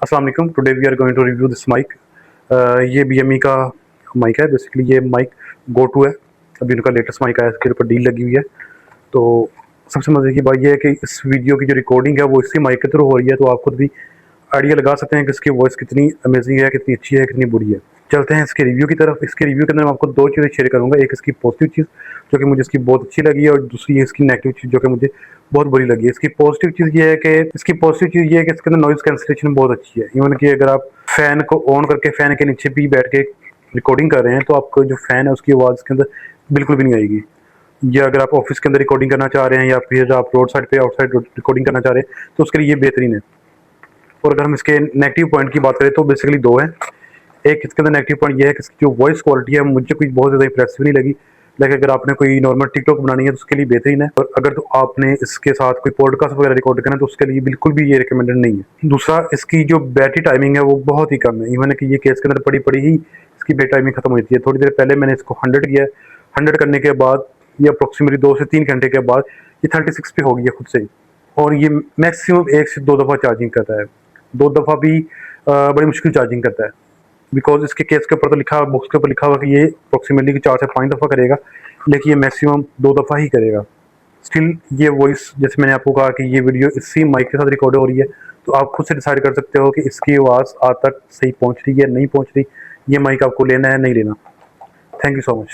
अस्सलाम वालेकुम। Today we are going to review this mic. ये BME का माइक है। बेसिकली ये माइक गो टू है। अभी उनका लेटेस्ट माइक आया, इसके ऊपर डील लगी हुई है। तो सबसे मज़े की बात यह है कि इस वीडियो की जो रिकॉर्डिंग है वो इसी माइक के थ्रू हो रही है। तो आप खुद भी आइडिया लगा सकते हैं कि इसकी वॉइस कितनी अमेजिंग है, कितनी अच्छी है, कितनी बुरी है। चलते हैं इसके रिव्यू की तरफ। इसके रिव्यू के अंदर मैं आपको दो चीज़ें शेयर करूँगा। एक इसकी पॉजिटिव चीज़ जो कि मुझे इसकी बहुत अच्छी लगी है, और दूसरी इसकी नेगेटिव चीज़ जो कि मुझे बहुत बुरी लगी है। इसकी पॉजिटिव चीज़ ये है कि इसके अंदर नॉइज़ कैंसलेशन बहुत अच्छी है। इवन कि अगर आप फ़ैन को ऑन करके फ़ैन के नीचे भी बैठ के रिकॉर्डिंग कर रहे हैं तो आपको जो फ़ैन है उसकी आवाज़ इसके अंदर बिल्कुल भी नहीं आएगी। या अगर आप ऑफिस के अंदर रिकॉर्डिंग करना चाह रहे हैं या फिर आप रोड साइड पे आउटसाइड रिकॉर्डिंग करना चाह रहे हैं तो उसके लिए ये बेहतरीन है। और अगर हम इसके नेगेटिव पॉइंट की बात करें तो बेसिकली दो हैं। एक इसके अंदर नेगेटिव पॉइंट ये है कि इसकी जो वॉइस क्वालिटी है मुझे कोई बहुत ज़्यादा इंप्रेसिव नहीं लगी। लेकिन अगर आपने कोई नॉर्मल टिकटॉक बनानी है तो उसके लिए बेहतरीन है। और अगर तो आपने इसके साथ कोई पॉडकास्ट वगैरह रिकॉर्ड करना है तो उसके लिए बिल्कुल भी ये रिकमेंडेड नहीं है। दूसरा, इसकी जो बैटरी टाइमिंग है वो बहुत ही कम है। इवन कि ये केस के अंदर पड़ी पड़ी ही इसकी बैटरी टाइमिंग खत्म हो जाती है। थोड़ी देर पहले मैंने इसको 100 किया। 100 करने के बाद ये अप्रोक्सीमेटली 2 से 3 घंटे के बाद ये 36 पे हो गई है खुद से ही। और ये मैक्सिमम 1 से 2 दफ़ा चार्जिंग करता है। 2 दफ़ा भी बड़ी मुश्किल चार्जिंग करता है। बिकॉज इसके केस के ऊपर तो लिखा, बॉक्स के ऊपर लिखा हुआ कि ये अप्रोक्सीमेटली 4 से 5 दफ़ा करेगा, लेकिन ये मैक्सिमम 2 दफ़ा ही करेगा। स्टिल ये वॉइस, जैसे मैंने आपको कहा कि ये वीडियो इसी माइक के साथ रिकॉर्ड हो रही है, तो आप खुद से डिसाइड कर सकते हो कि इसकी आवाज़ आज तक सही पहुंच रही है, नहीं पहुंच रही। ये माइक आपको लेना है, नहीं लेना। Thank you so much.